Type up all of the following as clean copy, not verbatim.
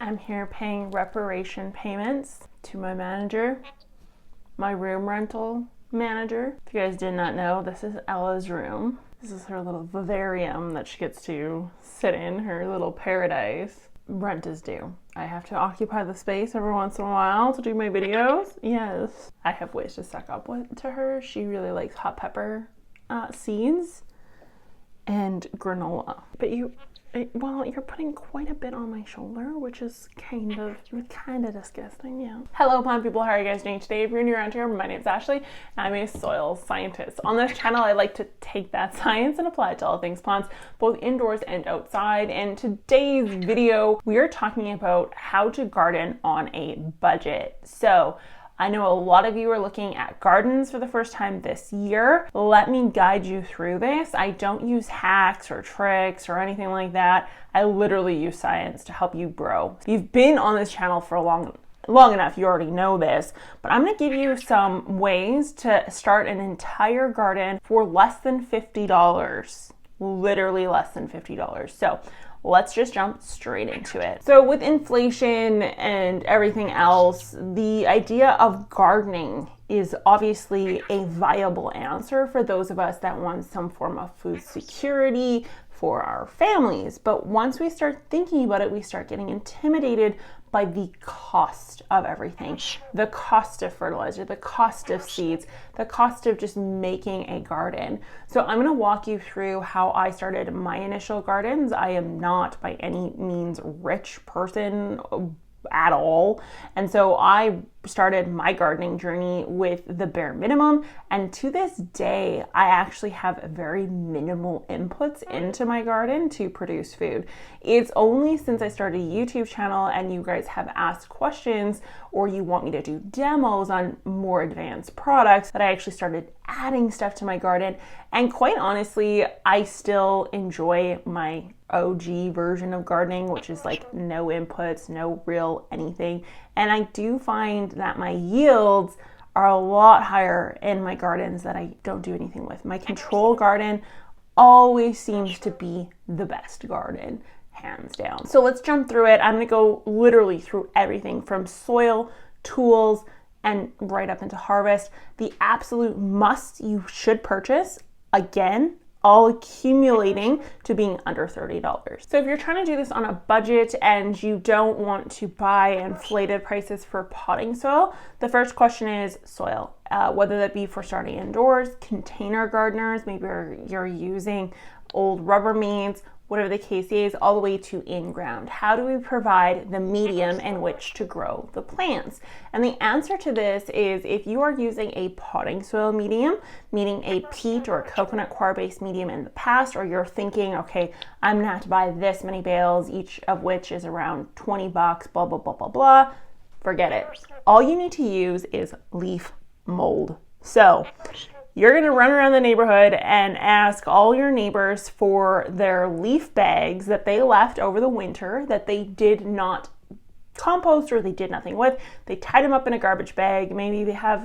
I'm here paying reparation payments to my manager, my room rental manager. If you guys did not know, this is Ella's room. This is her little vivarium that she gets to sit in, her little paradise. Rent is due. I have to occupy the space every once in a while to do my videos. Yes. I have ways to suck up to her. She really likes hot pepper seeds and granola. But you're putting quite a bit on my shoulder, which is kind of disgusting, yeah. Hello, plant people. How are you guys doing today? If you're new around here, my name is Ashley, and I'm a soil scientist. On this channel, I like to take that science and apply it to all things plants, both indoors and outside. And today's video, we are talking about how to garden on a budget. So I know a lot of you are looking at gardens for the first time this year. Let me guide you through this. I don't use hacks or tricks or anything like that. I literally use science to help you grow. If you've been on this channel for long enough, you already know this, but I'm gonna give you some ways to start an entire garden for less than $50. Literally less than $50. So let's just jump straight into it. So with inflation and everything else, the idea of gardening is obviously a viable answer for those of us that want some form of food security for our families. But once we start thinking about it, we start getting intimidated by the cost of everything, the cost of fertilizer, the cost of seeds, the cost of just making a garden. So I'm going to walk you through how I started my initial gardens. I am not by any means rich person at all. And so I started my gardening journey with the bare minimum. And to this day, I actually have very minimal inputs into my garden to produce food. It's only since I started a YouTube channel and you guys have asked questions or you want me to do demos on more advanced products that I actually started adding stuff to my garden. And quite honestly, I still enjoy my OG version of gardening, which is like no inputs, no real anything. And I do find that my yields are a lot higher in my gardens that I don't do anything with. My control garden always seems to be the best garden, hands down. So let's jump through it. I'm gonna go literally through everything from soil, tools, and right up into harvest. The absolute must you should purchase, again, all accumulating to being under $30. So if you're trying to do this on a budget and you don't want to buy inflated prices for potting soil, the first question is soil. Whether that be for starting indoors, container gardeners, maybe you're using old Rubbermaids, whatever the case is, all the way to in-ground. How do we provide the medium in which to grow the plants? And the answer to this is if you are using a potting soil medium, meaning a peat or coconut coir-based medium in the past, or you're thinking, okay, I'm gonna have to buy this many bales, each of which is around 20 bucks, blah, blah, blah, blah, blah, forget it. All you need to use is leaf mold. So you're gonna run around the neighborhood and ask all your neighbors for their leaf bags that they left over the winter that they did not compost or they did nothing with. They tied them up in a garbage bag. Maybe they have,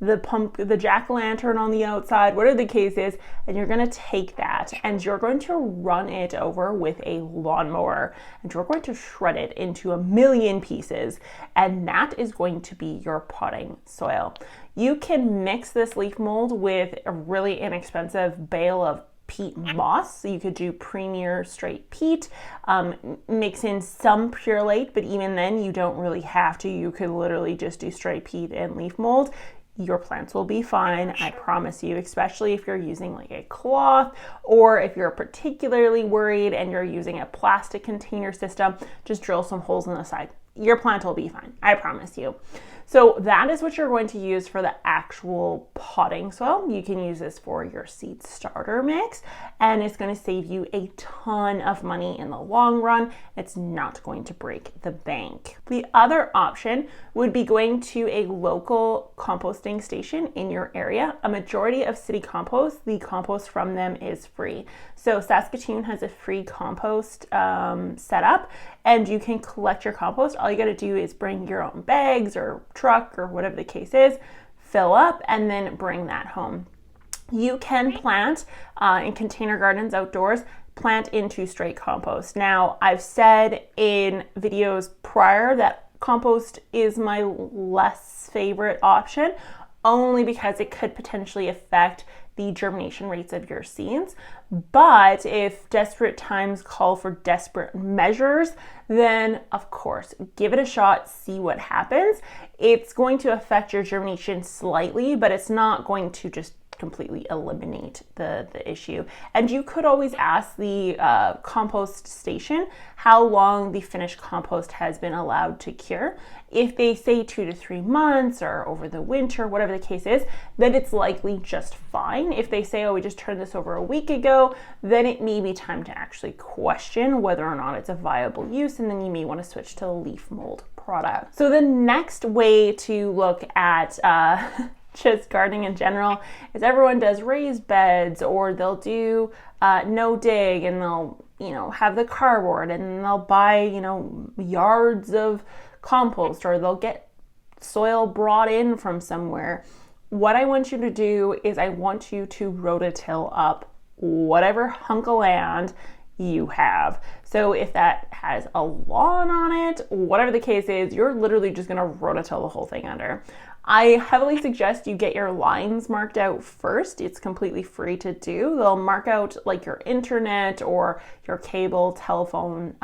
the jack-o'-lantern on the outside, whatever the case is, and you're gonna take that and you're going to run it over with a lawnmower and you're going to shred it into a million pieces, and that is going to be your potting soil. You can mix this leaf mold with a really inexpensive bale of peat moss. So you could do Premier straight peat, mix in some Purelate, but even then you don't really have to. You could literally just do straight peat and leaf mold. Your plants will be fine, I promise you, especially if you're using like a cloth, or if you're particularly worried and you're using a plastic container system, just drill some holes in the side. Your plant will be fine, I promise you. So that is what you're going to use for the actual potting soil. You can use this for your seed starter mix, and it's going to save you a ton of money in the long run. It's not going to break the bank. The other option would be going to a local composting station in your area. A majority of city compost, the compost from them is free. So Saskatchewan has a free compost set up, and you can collect your compost. All you got to do is bring your own bags or truck or whatever the case is, fill up, and then bring that home. You can plant in container gardens outdoors plant into straight compost. Now, I've said in videos prior that compost is my less favorite option, only because it could potentially affect the germination rates of your seeds. But if desperate times call for desperate measures, then of course, give it a shot, see what happens. It's going to affect your germination slightly, but it's not going to just completely eliminate the issue. And you could always ask the compost station how long the finished compost has been allowed to cure. If they say 2 to 3 months or over the winter, whatever the case is, then it's likely just fine. If they say, oh, we just turned this over a week ago, then it may be time to actually question whether or not it's a viable use, and then you may want to switch to a leaf mold product. So the next way to look at just gardening in general is everyone does raised beds, or they'll do no dig, and they'll have the cardboard, and they'll buy yards of compost, or they'll get soil brought in from somewhere. What I want you to do is I want you to rototill up whatever hunk of land you have. So if that has a lawn on it, whatever the case is, you're literally just going to rototill the whole thing under. I heavily suggest you get your lines marked out first. It's completely free to do. They'll mark out like your internet or your cable, telephone,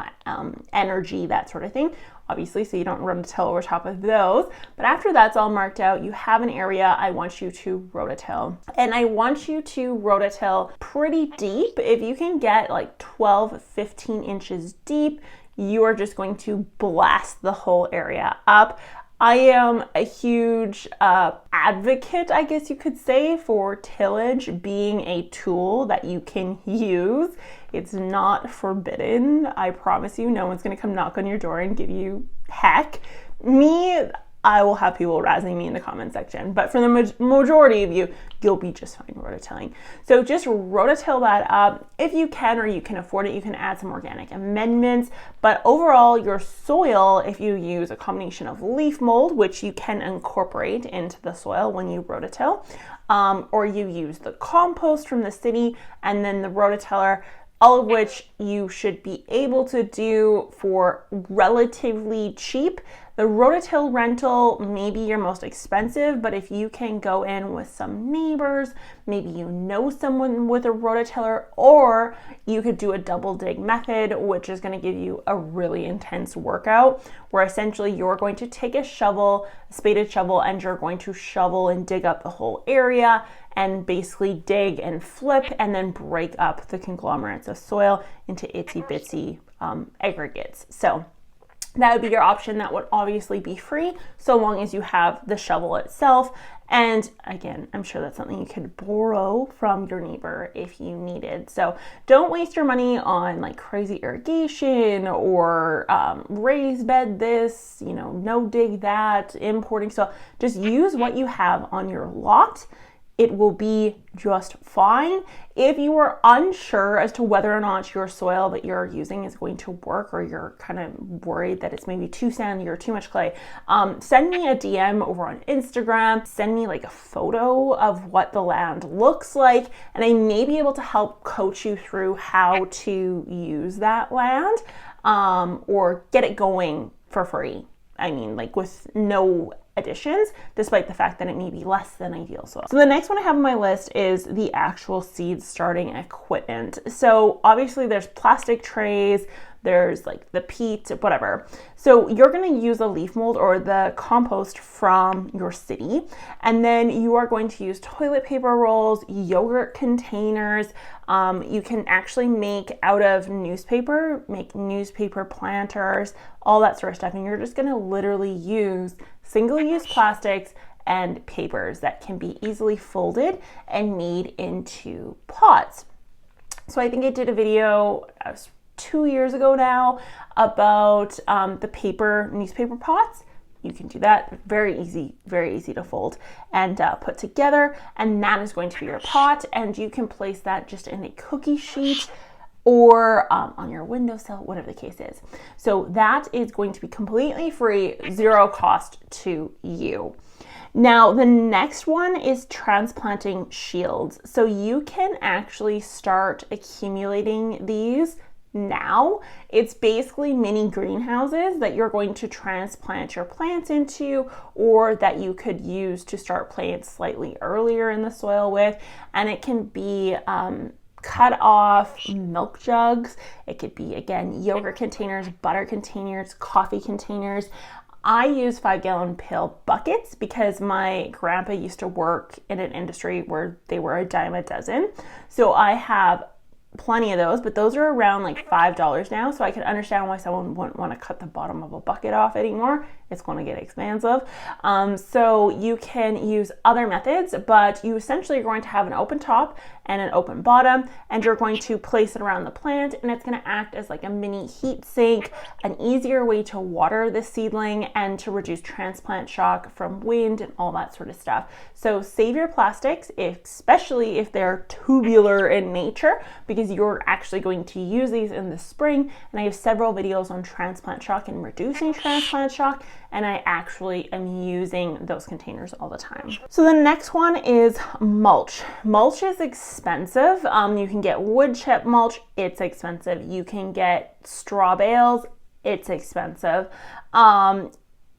energy, that sort of thing. Obviously, so you don't rototill over top of those. But after that's all marked out, you have an area I want you to rototill. And I want you to rototill pretty deep. If you can get like 12, 15 inches deep, you are just going to blast the whole area up. I am a huge advocate, I guess you could say, for tillage being a tool that you can use. It's not forbidden. I promise you, no one's going to come knock on your door and give you heck. I will have people razzing me in the comment section, but for the majority of you, you'll be just fine rototilling. So just rototill that up. If you can, or you can afford it, you can add some organic amendments, but overall your soil, if you use a combination of leaf mold, which you can incorporate into the soil when you rototill, or you use the compost from the city and then the rototiller, all of which you should be able to do for relatively cheap. The rototill rental may be your most expensive, but if you can go in with some neighbors, maybe you know someone with a rototiller, or you could do a double dig method, which is going to give you a really intense workout, where essentially you're going to take a shovel, a spaded shovel, and you're going to shovel and dig up the whole area and basically dig and flip and then break up the conglomerates of soil into itsy bitsy aggregates. So that would be your option. That would obviously be free, so long as you have the shovel itself. And again, I'm sure that's something you could borrow from your neighbor if you needed. So don't waste your money on like crazy irrigation or raised bed this, no dig that, importing soil. Just use what you have on your lot. It will be just fine. If you are unsure as to whether or not your soil that you're using is going to work, or you're kind of worried that it's maybe too sandy or too much clay, send me a DM over on Instagram. Send me like a photo of what the land looks like, and I may be able to help coach you through how to use that land, or get it going for free. I mean, like with no additions, despite the fact that it may be less than ideal soil. So the next one I have on my list is the actual seed starting equipment. So obviously there's plastic trays, there's like the peat, whatever. So you're going to use a leaf mold or the compost from your city, and then you are going to use toilet paper rolls, yogurt containers. You can actually make out of newspaper, make newspaper planters, all that sort of stuff. And you're just going to literally use single-use plastics and papers that can be easily folded and made into pots. So I think I did a video 2 years ago now about the newspaper pots. You can do that. Very easy to fold and put together. And that is going to be your pot. And you can place that just in a cookie sheet. or on your windowsill, whatever the case is. So that is going to be completely free, zero cost to you. Now, the next one is transplanting shields. So you can actually start accumulating these now. It's basically mini greenhouses that you're going to transplant your plants into, or that you could use to start plants slightly earlier in the soil with. And it can be cut off milk jugs. It could be, again, yogurt containers, butter containers, coffee containers. I use 5-gallon pill buckets because my grandpa used to work in an industry where they were a dime a dozen. So I have plenty of those, but those are around like $5 now. So I can understand why someone wouldn't want to cut the bottom of a bucket off anymore. It's going to get expensive. So you can use other methods, but you essentially are going to have an open top and an open bottom, and you're going to place it around the plant, and it's going to act as like a mini heat sink, an easier way to water the seedling and to reduce transplant shock from wind and all that sort of stuff. So save your plastics, especially if they're tubular in nature, because you're actually going to use these in the spring. And I have several videos on transplant shock and reducing transplant shock, and I actually am using those containers all the time. So the next one is mulch. Mulch is expensive. You can get wood chip mulch, it's expensive. You can get straw bales, it's expensive. And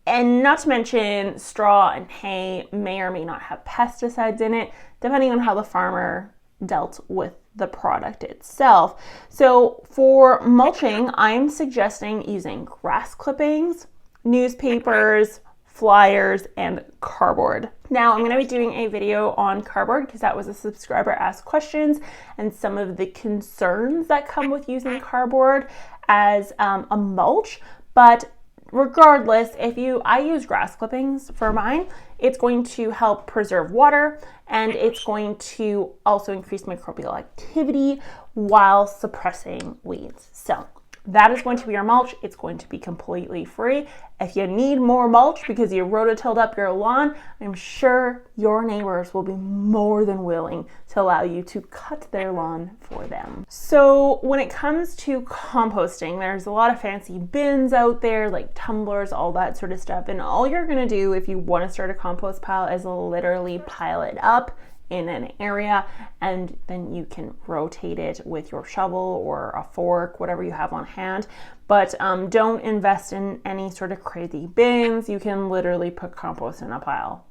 not to mention, straw and hay may or may not have pesticides in it, depending on how the farmer dealt with the product itself. So for mulching, I'm suggesting using grass clippings, newspapers, flyers, and cardboard. Now I'm going to be doing a video on cardboard because that was a subscriber asked questions and some of the concerns that come with using cardboard as a mulch. But regardless, I use grass clippings for mine, it's going to help preserve water, and it's going to also increase microbial activity while suppressing weeds. So that is going to be your mulch. It's going to be completely free. If you need more mulch because you rototilled up your lawn, I'm sure your neighbors will be more than willing to allow you to cut their lawn for them. So when it comes to composting, there's a lot of fancy bins out there, like tumblers, all that sort of stuff. And all you're gonna do if you wanna start a compost pile is literally pile it up in an area, and then you can rotate it with your shovel or a fork, whatever you have on hand. But don't invest in any sort of crazy bins. You can literally put compost in a pile.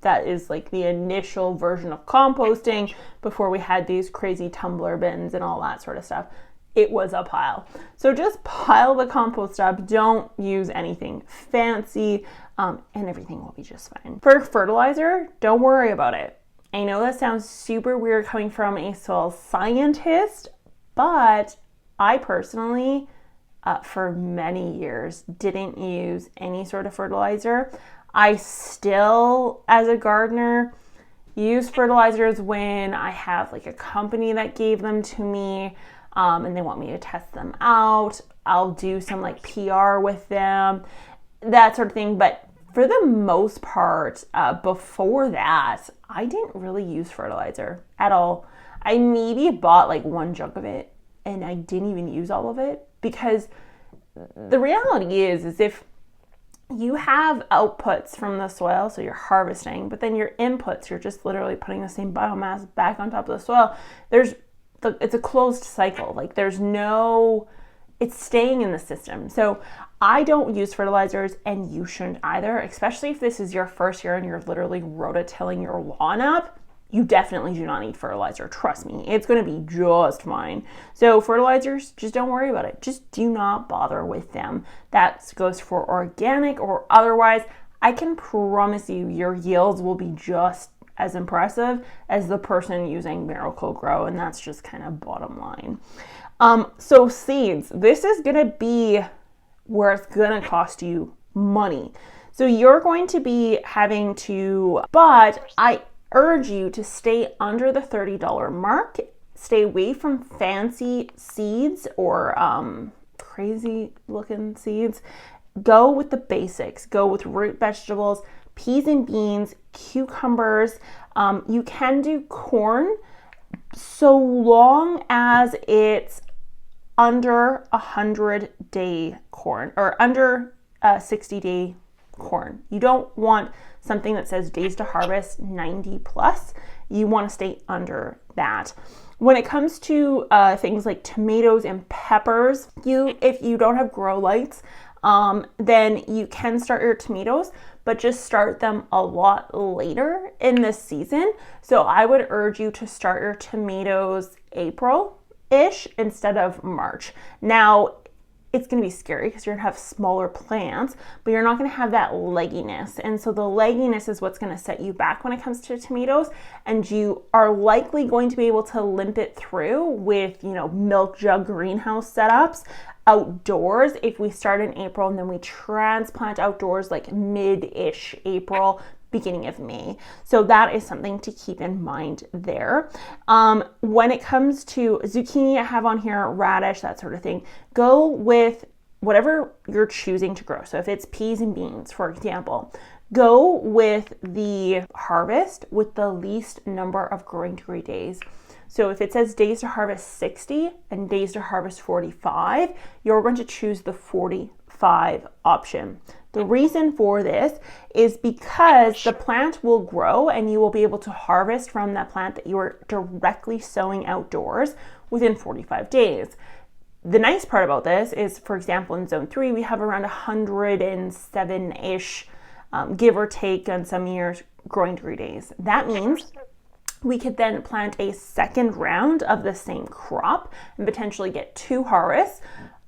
That is like the initial version of composting before we had these crazy tumbler bins and all that sort of stuff. It was a pile. So just pile the compost up. Don't use anything fancy, and everything will be just fine. For fertilizer, don't worry about it. I know that sounds super weird coming from a soil scientist, but I personally, for many years, didn't use any sort of fertilizer. I still, as a gardener, use fertilizers when I have like a company that gave them to me, and they want me to test them out. I'll do some like PR with them, that sort of thing. But for the most part, before that, I didn't really use fertilizer at all. I maybe bought like one jug of it, and I didn't even use all of it, because the reality is if you have outputs from the soil, so you're harvesting, but then your inputs, you're just literally putting the same biomass back on top of the soil. It's a closed cycle. Like it's staying in the system. So I don't use fertilizers, and you shouldn't either, especially if this is your first year and you're literally rototilling your lawn up. You definitely do not need fertilizer. Trust me, it's going to be just fine. So fertilizers, just don't worry about it. Just do not bother with them. That goes for organic or otherwise. I can promise you your yields will be just as impressive as the person using Miracle-Gro, and that's just kind of bottom line. So seeds, this is going to be where it's going to cost you money. So you're going to be having to, but I urge you to stay under the $30 mark. Stay away from fancy seeds or crazy looking seeds. Go with the basics. Go with root vegetables, peas and beans, cucumbers. You can do corn so long as it's under 100-day corn or under 60-day corn. You don't want something that says days to harvest 90 plus. You want to stay under that. When it comes to things like tomatoes and peppers, if you don't have grow lights, then you can start your tomatoes, but just start them a lot later in the season. So I would urge you to start your tomatoes April-ish instead of March. Now, it's going to be scary because you're going to have smaller plants, but you're not going to have that legginess. And so the legginess is what's going to set you back when it comes to tomatoes. And you are likely going to be able to limp it through with, milk jug greenhouse setups outdoors if we start in April and then we transplant outdoors like mid-ish April, beginning of May. So that is something to keep in mind there. When it comes to zucchini, I have on here radish, that sort of thing. Go with whatever you're choosing to grow. So if it's peas and beans, for example, go with the harvest with the least number of growing degree days. So if it says days to harvest 60 and days to harvest 45, you're going to choose the 45 option. The reason for this is because the plant will grow and you will be able to harvest from that plant that you are directly sowing outdoors within 45 days. The nice part about this is, for example, in zone 3, we have around 107-ish, give or take on some years, growing degree days. That means we could then plant a second round of the same crop and potentially get 2 harvests.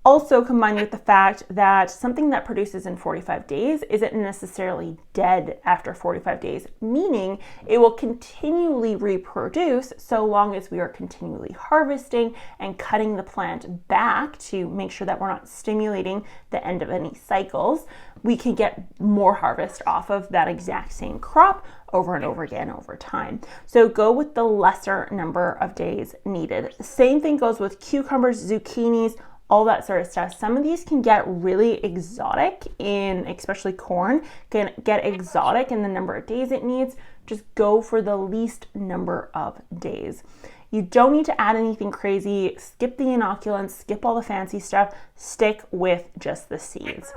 Also combined with the fact that something that produces in 45 days isn't necessarily dead after 45 days, meaning it will continually reproduce so long as we are continually harvesting and cutting the plant back to make sure that we're not stimulating the end of any cycles. We can get more harvest off of that exact same crop over and over again over time. So go with the lesser number of days needed. Same thing goes with cucumbers, zucchinis, all that sort of stuff. Some of these can get really exotic especially corn, can get exotic in the number of days it needs. Just go for the least number of days. You don't need to add anything crazy. Skip the inoculants, skip all the fancy stuff, stick with just the seeds.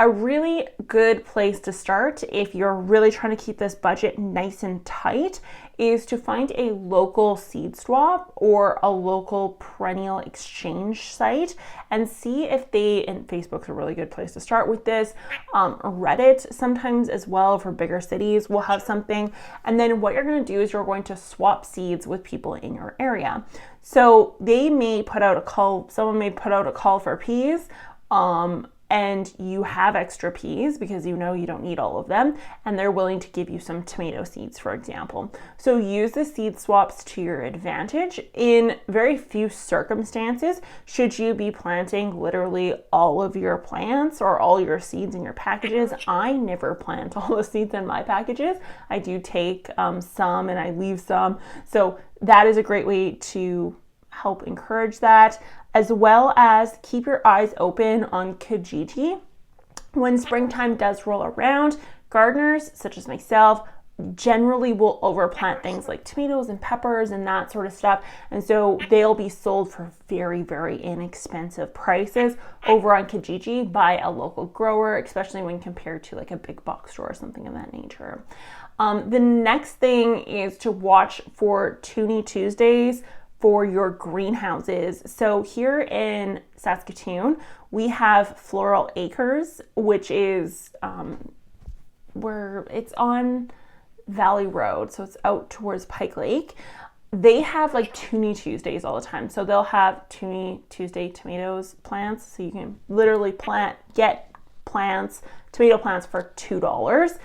A really good place to start if you're really trying to keep this budget nice and tight is to find a local seed swap or a local perennial exchange site and see if and Facebook's a really good place to start with this. Reddit sometimes as well for bigger cities will have something. And then what you're going to do is you're going to swap seeds with people in your area. So they may put out a call, someone may put out a call for peas, and you have extra peas because you don't need all of them, and they're willing to give you some tomato seeds, for example. So use the seed swaps to your advantage. In very few circumstances should you be planting literally all of your plants or all your seeds in your packages. I never plant all the seeds in my packages. I do take some and I leave some. So that is a great way to help encourage that, as well as keep your eyes open on Kijiji. When springtime does roll around, gardeners such as myself generally will overplant things like tomatoes and peppers and that sort of stuff, and so they'll be sold for very, very inexpensive prices over on Kijiji by a local grower, especially when compared to like a big box store or something of that nature. The next thing is to watch for Toonie Tuesdays for your greenhouses. So here in Saskatoon, we have Floral Acres, which is where it's on Valley Road, so it's out towards Pike Lake. They have like Toonie Tuesdays all the time. So they'll have Toonie Tuesday tomatoes plants. So you can literally get tomato plants for $2.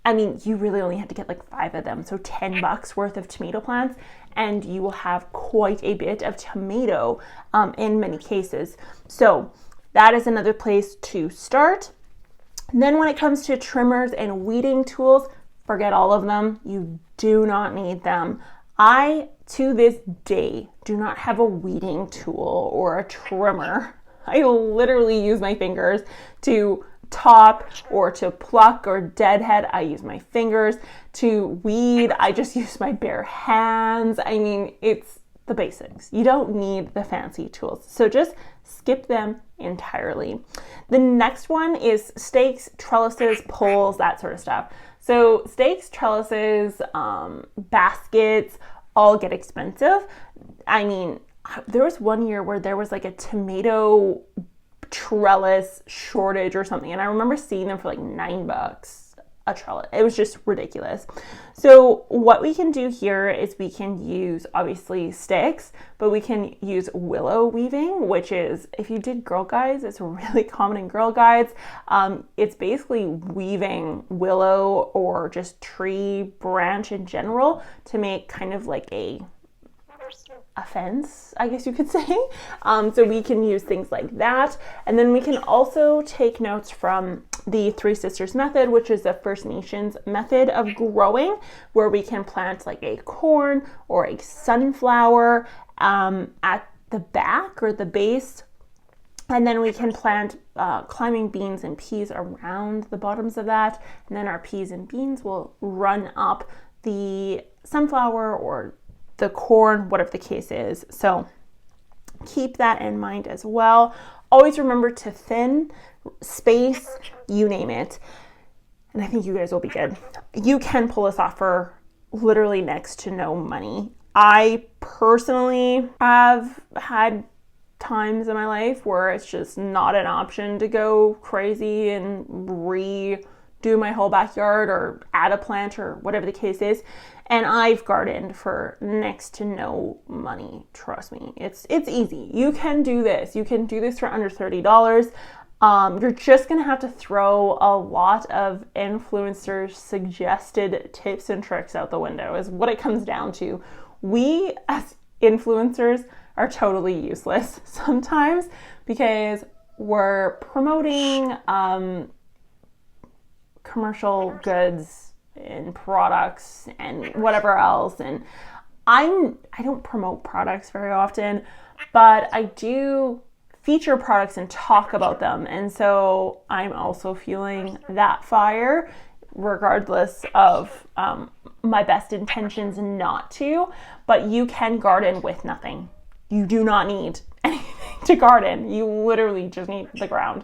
I mean, you really only have to get like 5 of them. So $10 worth of tomato plants, and you will have quite a bit of tomato in many cases. So that is another place to start. And then when it comes to trimmers and weeding tools, forget all of them. You do not need them. I, to this day, do not have a weeding tool or a trimmer. I literally use my fingers to top or to pluck or deadhead. I use my fingers. To weed, I just use my bare hands. I mean, it's the basics. You don't need the fancy tools. So just skip them entirely. The next one is stakes, trellises, poles, that sort of stuff. So stakes, trellises, baskets all get expensive. I mean, there was one year where there was like a tomato trellis shortage or something, and I remember seeing them for like $9 a trellis. It was just ridiculous. So what we can do here is we can use obviously sticks, but we can use willow weaving, which is, if you did Girl Guides, it's really common in Girl Guides. It's basically weaving willow or just tree branch in general to make kind of like a fence, I guess you could say. So we can use things like that. And then we can also take notes from the Three Sisters method, which is the First Nations method of growing, where we can plant like a corn or a sunflower at the back or the base. And then we can plant climbing beans and peas around the bottoms of that. And then our peas and beans will run up the sunflower or the corn, whatever the case is. So keep that in mind as well. Always remember to thin, space, you name it. And I think you guys will be good. You can pull this off for literally next to no money. I personally have had times in my life where it's just not an option to go crazy and redo my whole backyard or add a plant or whatever the case is. And I've gardened for next to no money. Trust me, it's easy. You can do this. You can do this for under $30. You're just gonna have to throw a lot of influencers' suggested tips and tricks out the window, is what it comes down to. We as influencers are totally useless sometimes because we're promoting commercial goods and products and whatever else. And I don't promote products very often, but I do feature products and talk about them. And so I'm also feeling that fire, regardless of my best intentions not to. But you can garden with nothing. You do not need anything to garden. You literally just need the ground.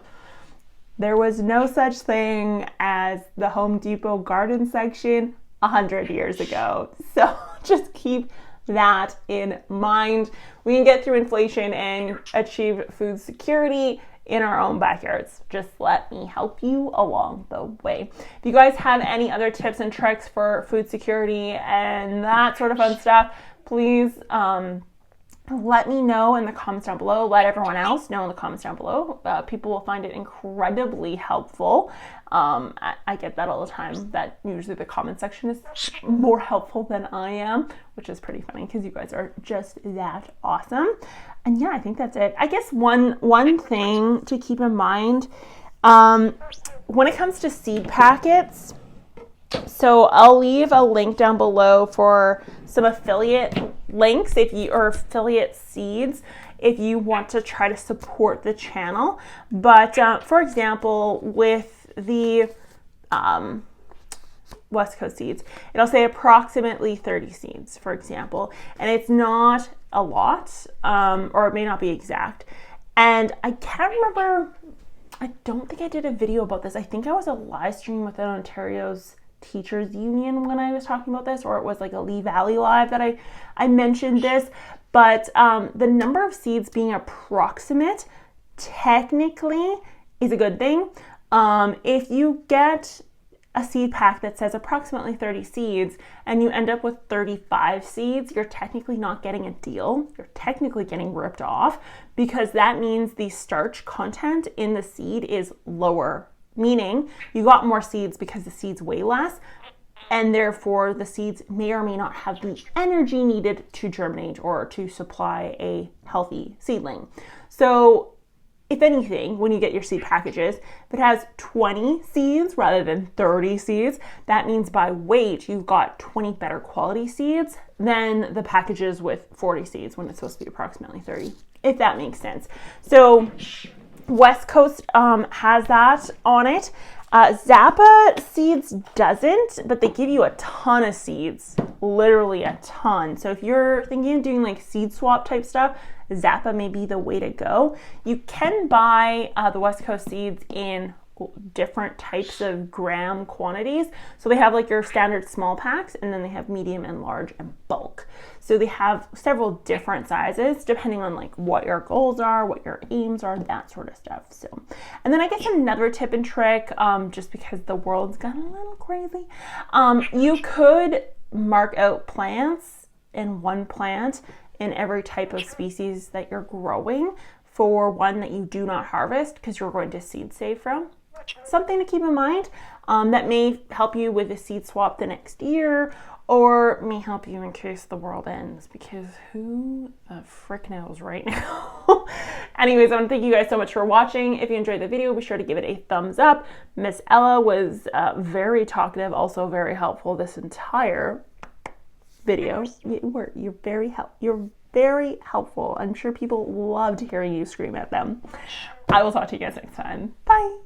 There was no such thing as the Home Depot garden section 100 years ago. So just keep that in mind. We can get through inflation and achieve food security in our own backyards. Just let me help you along the way. If you guys have any other tips and tricks for food security and that sort of fun stuff, please let me know in the comments down below. Let everyone else know in the comments down below. People will find it incredibly helpful. I get that all the time, that usually the comment section is more helpful than I am, which is pretty funny because you guys are just that awesome. And yeah, I think that's it. I guess one thing to keep in mind when it comes to seed packets, so I'll leave a link down below for some affiliate links or affiliate seeds if you want to try to support the channel. But for example, with the West Coast seeds, it'll say approximately 30 seeds, for example, and it's not a lot, or it may not be exact. And I can't remember, I don't think I did a video about this. I think I was a live stream with Ontario's Teachers Union when I was talking about this, or it was like a Lee Valley Live that I mentioned this. But the number of seeds being approximate technically is a good thing. If you get a seed pack that says approximately 30 seeds and you end up with 35 seeds, you're technically not getting a deal. You're technically getting ripped off, because that means the starch content in the seed is lower, meaning you got more seeds because the seeds weigh less, and therefore the seeds may or may not have the energy needed to germinate or to supply a healthy seedling. So if anything, when you get your seed packages, if it has 20 seeds rather than 30 seeds, that means by weight you've got 20 better quality seeds than the packages with 40 seeds when it's supposed to be approximately 30, if that makes sense. So West Coast has that on it. Zappa Seeds doesn't, but they give you a ton of seeds, literally a ton. So if you're thinking of doing like seed swap type stuff, Zappa may be the way to go. You can buy the West Coast seeds in different types of gram quantities. So they have like your standard small packs, and then they have medium and large and bulk. So they have several different sizes depending on like what your goals are, what your aims are, that sort of stuff. So, and then I guess another tip and trick, just because the world's gotten a little crazy, you could mark out plants in one plant in every type of species that you're growing for one that you do not harvest because you're going to seed save from. Something to keep in mind. That may help you with a seed swap the next year, or may help you in case the world ends, because who the frick knows right now. Anyways, I want to thank you guys so much for watching. If you enjoyed the video, be sure to give it a thumbs up. Miss Ella was very talkative, also very helpful this entire video. You're very helpful. I'm sure people loved hearing you scream at them. I will talk to you guys next time. Bye.